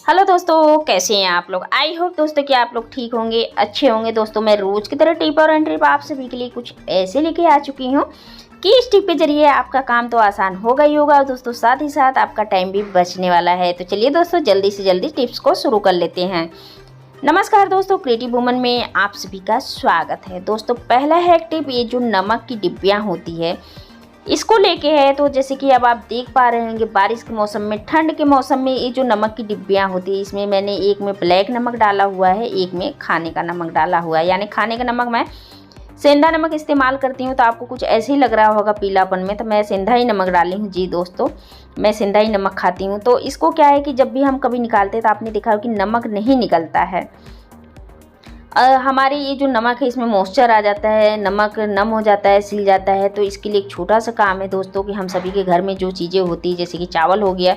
Hello दोस्तों, कैसे हैं आप लोग। आई होप दोस्तों कि आप लोग ठीक होंगे, अच्छे होंगे। दोस्तों मैं रोज की तरह टिप और एंड ट्रिप आप सभी के लिए कुछ ऐसे लेके आ चुकी हूँ कि इस टिप के जरिए आपका काम तो आसान होगा ही होगा और दोस्तों साथ ही साथ आपका टाइम भी बचने वाला है। तो चलिए दोस्तों जल्दी से जल्दी टिप्स को शुरू कर लेते हैं। नमस्कार दोस्तों, क्रिएटिव वुमन में आप सभी का स्वागत है। दोस्तों पहला है टिप, ये जो नमक की डिब्बियाँ होती है इसको लेके है। तो जैसे कि अब आप देख पा रहे हैं कि बारिश के मौसम में, ठंड के मौसम में ये जो नमक की डिब्बियाँ होती है, इसमें मैंने एक में ब्लैक नमक डाला हुआ है, एक में खाने का नमक डाला हुआ है। यानी खाने का नमक मैं सेंधा नमक इस्तेमाल करती हूँ। तो आपको कुछ ऐसे ही लग रहा होगा पीलापन में, तो मैं सेंधा ही नमक डाली हूँ। जी दोस्तों, मैं सेंधा ही नमक खाती हूँ। तो इसको क्या है कि जब भी हम कभी निकालते हैं तो आपने देखा हो कि नमक नहीं निकलता है। हमारे ये जो नमक है इसमें मॉइस्चर आ जाता है, नमक नम हो जाता है, सिल जाता है। तो इसके लिए एक छोटा सा काम है दोस्तों कि हम सभी के घर में जो चीज़ें होती है, जैसे कि चावल हो गया,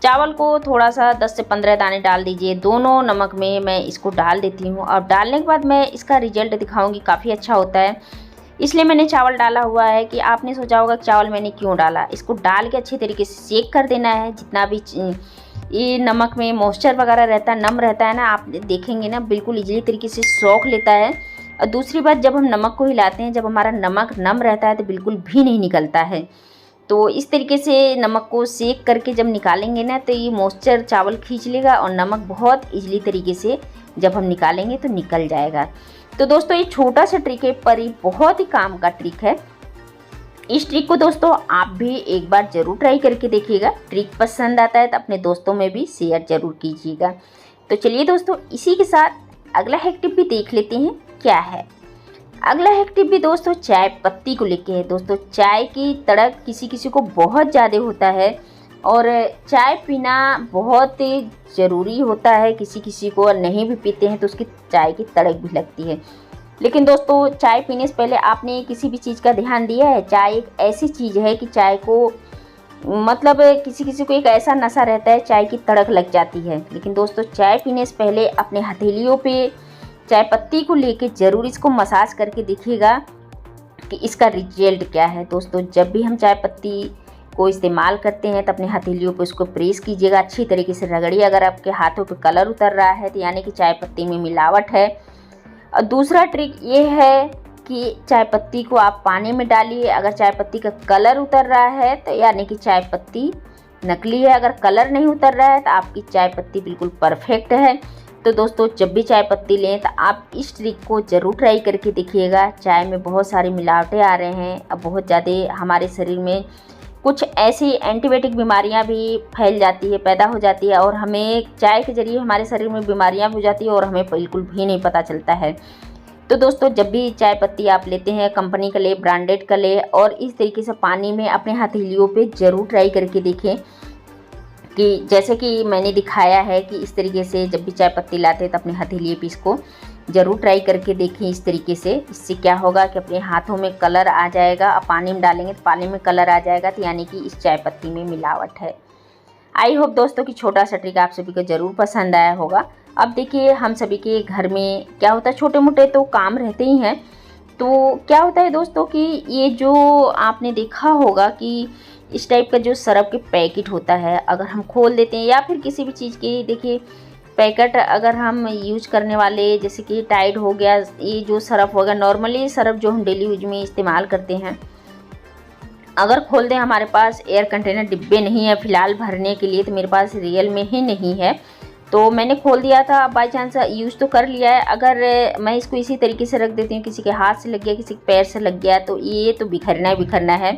चावल को थोड़ा सा 10 से 15 दाने डाल दीजिए। दोनों नमक में मैं इसको डाल देती हूँ और डालने के बाद मैं इसका रिजल्ट दिखाऊंगी, काफ़ी अच्छा होता है। इसलिए मैंने चावल डाला हुआ है। कि आपने सोचा होगा चावल मैंने क्यों डाला। इसको डाल के अच्छे तरीके से सेक कर देना है। जितना भी ये नमक में मॉइस्चर वगैरह रहता है, नम रहता है ना, आप देखेंगे ना बिल्कुल इजीली तरीके से सोख लेता है। और दूसरी बात, जब हम नमक को हिलाते हैं, जब हमारा नमक नम रहता है तो बिल्कुल भी नहीं निकलता है। तो इस तरीके से नमक को सेक करके जब निकालेंगे ना, तो ये मॉइस्चर चावल खींच लेगा और नमक बहुत इजीली तरीके से जब हम निकालेंगे तो निकल जाएगा। तो दोस्तों ये छोटा सा ट्रिक है, पर ये बहुत ही काम का ट्रिक है। इस ट्रिक को दोस्तों आप भी एक बार ज़रूर ट्राई करके देखिएगा। ट्रिक पसंद आता है तो अपने दोस्तों में भी शेयर ज़रूर कीजिएगा। तो चलिए दोस्तों इसी के साथ अगला हैक टिप भी देख लेते हैं क्या है। अगला हैक टिप भी दोस्तों चाय पत्ती को लेके है। दोस्तों चाय की तड़क किसी किसी को बहुत ज़्यादा होता है और चाय पीना बहुत ज़रूरी होता है। किसी किसी को नहीं भी पीते हैं तो उसकी चाय की तड़क भी लगती है। लेकिन दोस्तों चाय पीने से पहले आपने किसी भी चीज़ का ध्यान दिया है। चाय एक ऐसी चीज़ है कि चाय को मतलब किसी किसी को एक ऐसा नशा रहता है, चाय की तड़क लग जाती है। लेकिन दोस्तों चाय पीने से पहले अपने हथेलियों पे चाय पत्ती को लेके ज़रूर इसको मसाज करके देखिएगा कि इसका रिजल्ट क्या है। दोस्तों जब भी हम चाय पत्ती को इस्तेमाल करते हैं तो अपने हथेलियों पे उसको प्रेस कीजिएगा, अच्छी तरीके से रगड़िए। अगर आपके हाथों पे कलर उतर रहा है तो यानी कि चाय पत्ती में मिलावट है। और दूसरा ट्रिक ये है कि चाय पत्ती को आप पानी में डालिए। अगर चाय पत्ती का कलर उतर रहा है तो यानी कि चाय पत्ती नकली है। अगर कलर नहीं उतर रहा है तो आपकी चाय पत्ती बिल्कुल परफेक्ट है। तो दोस्तों जब भी चाय पत्ती लें तो आप इस ट्रिक को ज़रूर ट्राई करके देखिएगा। चाय में बहुत सारी मिलावटें आ रहे हैं, अब बहुत ज़्यादा हमारे शरीर में कुछ ऐसी एंटीबायोटिक बीमारियां भी फैल जाती है, पैदा हो जाती है और हमें चाय के ज़रिए हमारे शरीर में बीमारियां भी हो जाती है और हमें बिल्कुल भी नहीं पता चलता है। तो दोस्तों जब भी चाय पत्ती आप लेते हैं, कंपनी का ले, ब्रांडेड का ले, और इस तरीके से पानी में अपने हथेलियों पे ज़रूर ट्राई करके देखें कि जैसे कि मैंने दिखाया है कि इस तरीके से जब भी चाय पत्ती लाते हैं तो अपने हथेलियों पे इसको ज़रूर ट्राई करके देखें। इस तरीके से इससे क्या होगा कि अपने हाथों में कलर आ जाएगा। अब पानी में डालेंगे तो पानी में कलर आ जाएगा, तो यानी कि इस चाय पत्ती में मिलावट है। आई होप दोस्तों कि छोटा सा ट्रिक आप सभी को ज़रूर पसंद आया होगा। अब देखिए हम सभी के घर में क्या होता है, छोटे मोटे तो काम रहते ही हैं। तो क्या होता है दोस्तों कि ये जो आपने देखा होगा कि इस टाइप का जो सरफ के पैकेट होता है, अगर हम खोल देते हैं या फिर किसी भी चीज़ की देखिए पैकेट अगर हम यूज करने वाले, जैसे कि टाइड हो गया, ये जो सरफ होगा, नॉर्मली सरफ जो हम डेली यूज में इस्तेमाल करते हैं, अगर खोल दें, हमारे पास एयर कंटेनर डिब्बे नहीं है फ़िलहाल भरने के लिए, तो मेरे पास रियल में ही नहीं है, तो मैंने खोल दिया था। बाई चांस यूज़ तो कर लिया है। अगर मैं इसको इसी तरीके से रख देती हूँ, किसी के हाथ से लग गया, किसी के पैर से लग गया, तो ये तो बिखरना ही बिखरना है।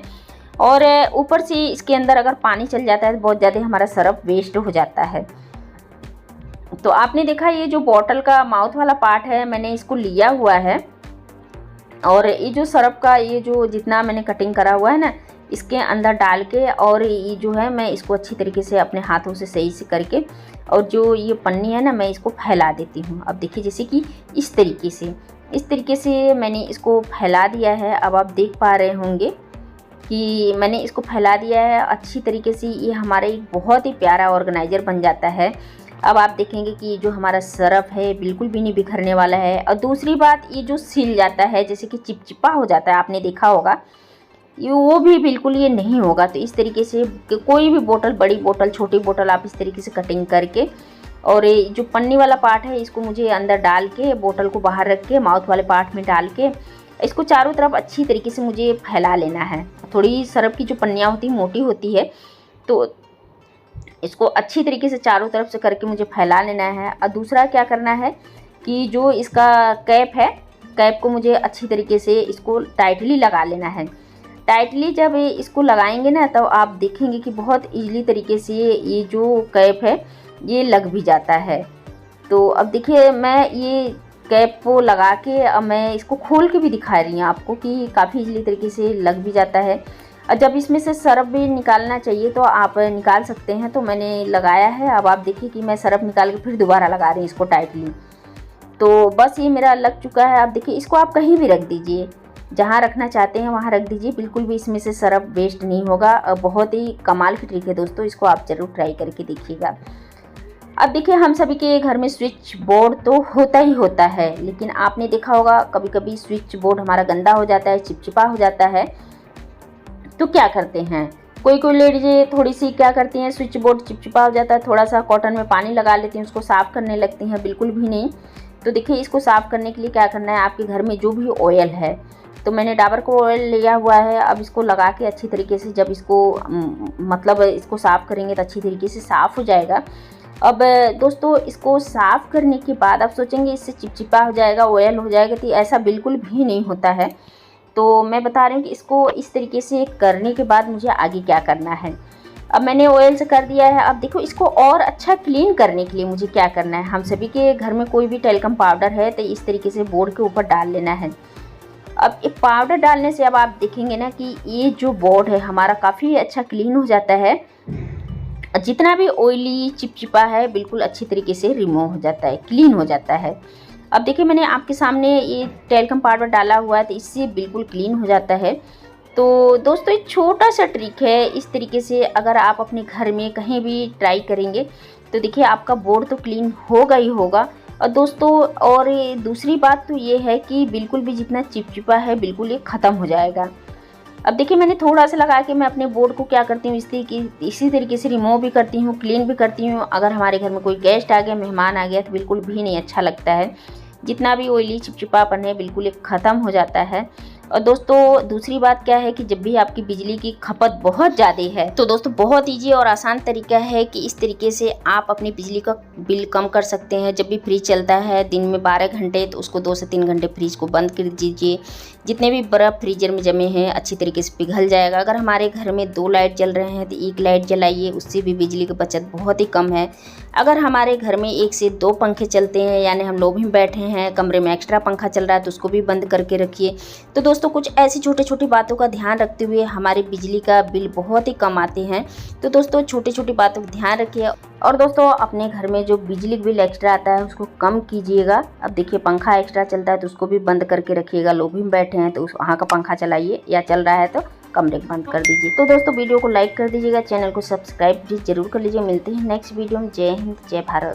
और ऊपर से इसके अंदर अगर पानी चल जाता है तो बहुत ज़्यादा हमारा सरफ वेस्ट हो जाता है। तो आपने देखा ये जो बॉटल का माउथ वाला पार्ट है, मैंने इसको लिया हुआ है और ये जो सरफ का ये जो जितना मैंने कटिंग करा हुआ है ना, इसके अंदर डाल के, और ये जो है मैं इसको अच्छी तरीके से अपने हाथों से सही से करके, और जो ये पन्नी है ना, मैं इसको फैला देती हूँ। अब देखिए जैसे कि इस तरीके से मैंने इसको फैला दिया है। अब आप देख पा रहे होंगे कि मैंने इसको फैला दिया है अच्छी तरीके से। ये हमारा एक बहुत ही प्यारा ऑर्गेनाइज़र बन जाता है। अब आप देखेंगे कि जो हमारा सरफ है बिल्कुल भी नहीं बिखरने वाला है। और दूसरी बात, ये जो सिल जाता है, जैसे कि चिपचिपा हो जाता है, आपने देखा होगा, ये वो भी बिल्कुल ये नहीं होगा। तो इस तरीके से कोई भी बोतल, बड़ी बोतल, छोटी बोतल, आप इस तरीके से कटिंग करके और ये जो पन्नी वाला पार्ट है इसको मुझे अंदर डाल के, बोतल को बाहर रख के माउथ वाले पार्ट में डाल के इसको चारों तरफ अच्छी तरीके से मुझे फैला लेना है। थोड़ी सरफ की जो पन्नियाँ होती है मोटी होती है, तो इसको अच्छी तरीके से चारों तरफ से करके मुझे फैला लेना है। और दूसरा क्या करना है कि जो इसका कैप है, कैप को मुझे अच्छी तरीके से इसको टाइटली लगा लेना है। टाइटली जब इसको लगाएंगे ना, तब आप देखेंगे कि बहुत ईजिली तरीके से ये जो कैप है ये लग भी जाता है। तो अब देखिए मैं ये कैप को लगा के अब मैं इसको खोल के भी दिखा रही हूँ आपको कि काफ़ी ईजिली तरीके से लग भी जाता है। और जब इसमें से सरफ भी निकालना चाहिए तो आप निकाल सकते हैं। तो मैंने लगाया है, अब आप देखिए कि मैं सरफ निकाल के फिर दोबारा लगा रही हूँ इसको टाइटली। तो बस ये मेरा लग चुका है। आप देखिए इसको आप कहीं भी रख दीजिए, जहाँ रखना चाहते हैं वहाँ रख दीजिए, बिल्कुल भी इसमें से सरफ वेस्ट नहीं होगा। बहुत ही कमाल की ट्रिक है दोस्तों, इसको आप ज़रूर ट्राई करके देखिएगा। अब देखिए हम सभी के घर में स्विच बोर्ड तो होता ही होता है, लेकिन आपने देखा होगा कभी कभी स्विच बोर्ड हमारा गंदा हो जाता है, चिपचिपा हो जाता है। तो क्या करते हैं, कोई कोई लेडीज़ें थोड़ी सी क्या करती हैं, स्विच बोर्ड चिपचिपा हो जाता है, थोड़ा सा कॉटन में पानी लगा लेती हैं, उसको साफ़ करने लगती हैं। बिल्कुल भी नहीं। तो देखिए इसको साफ़ करने के लिए क्या करना है, आपके घर में जो भी ऑयल है, तो मैंने डाबर का ऑयल लिया हुआ है। अब इसको लगा के अच्छी तरीके से जब इसको मतलब इसको साफ़ करेंगे तो अच्छी तरीके से साफ़ हो जाएगा। अब दोस्तों इसको साफ़ करने के बाद आप सोचेंगे इससे चिपचिपा हो जाएगा, ऑयल हो जाएगा, तो ऐसा बिल्कुल भी नहीं होता है। तो मैं बता रही हूँ कि इसको इस तरीके से करने के बाद मुझे आगे क्या करना है। अब मैंने ऑयल से कर दिया है। अब देखो इसको और अच्छा क्लीन करने के लिए मुझे क्या करना है, हम सभी के घर में कोई भी टेल्कम पाउडर है तो इस तरीके से बोर्ड के ऊपर डाल लेना है। अब ये पाउडर डालने से अब आप देखेंगे ना कि ये जो बोर्ड है हमारा काफ़ी अच्छा क्लीन हो जाता है। जितना भी ऑयली चिपचिपा है बिल्कुल अच्छी तरीके से रिमूव हो जाता है, क्लीन हो जाता है। अब देखिए मैंने आपके सामने ये टेल्कम पाउडर डाला हुआ है, तो इससे बिल्कुल क्लीन हो जाता है। तो दोस्तों एक छोटा सा ट्रिक है, इस तरीके से अगर आप अपने घर में कहीं भी ट्राई करेंगे तो देखिए आपका बोर्ड तो क्लीन होगा ही होगा। और दोस्तों और दूसरी बात तो ये है कि बिल्कुल भी जितना चिपचिपा है बिल्कुल ये ख़त्म हो जाएगा। अब देखिए मैंने थोड़ा सा लगा के मैं अपने बोर्ड को क्या करती हूँ, इसी तरीके से रिमूव भी करती हूँ, क्लीन भी करती हूँ। अगर हमारे घर में कोई गेस्ट आ गया, मेहमान आ गया, तो बिल्कुल भी नहीं अच्छा लगता है। जितना भी ऑयली चिपचिपापन है बिल्कुल एक ख़त्म हो जाता है। और दोस्तों दूसरी बात क्या है कि जब भी आपकी बिजली की खपत बहुत ज़्यादा है, तो दोस्तों बहुत ईजी और आसान तरीका है कि इस तरीके से आप अपनी बिजली का बिल कम कर सकते हैं। जब भी फ्रिज चलता है दिन में 12 घंटे, तो उसको 2 से 3 घंटे फ्रिज को बंद कर दीजिए। जितने भी बर्फ़ फ्रीजर में जमे हैं अच्छी तरीके से पिघल जाएगा। अगर हमारे घर में 2 लाइट जल रहे हैं तो 1 लाइट जलाइए, उससे भी बिजली की बचत बहुत ही कम है। अगर हमारे घर में 1 से 2 पंखे चलते हैं, यानी हम लोग भी बैठे हैं, कमरे में एक्स्ट्रा पंखा चल रहा है, तो उसको भी बंद करके रखिए। तो दोस्तों कुछ ऐसी छोटी छोटी बातों का ध्यान रखते हुए हमारे बिजली का बिल बहुत ही कम आते हैं। तो दोस्तों छोटी छोटी बातों का ध्यान रखिए। और दोस्तों अपने घर में जो बिजली बिल एक्स्ट्रा आता है उसको कम कीजिएगा। अब देखिए पंखा एक्स्ट्रा चलता है तो उसको भी बंद करके रखिएगा। लोग भी बैठे हैं तो वहाँ का पंखा चलाइए, या चल रहा है तो कमरे को बंद कर दीजिए। तो दोस्तों वीडियो को लाइक कर दीजिएगा, चैनल को सब्सक्राइब भी जरूर कर लीजिए। मिलते हैं नेक्स्ट वीडियो में। जय हिंद, जय भारत।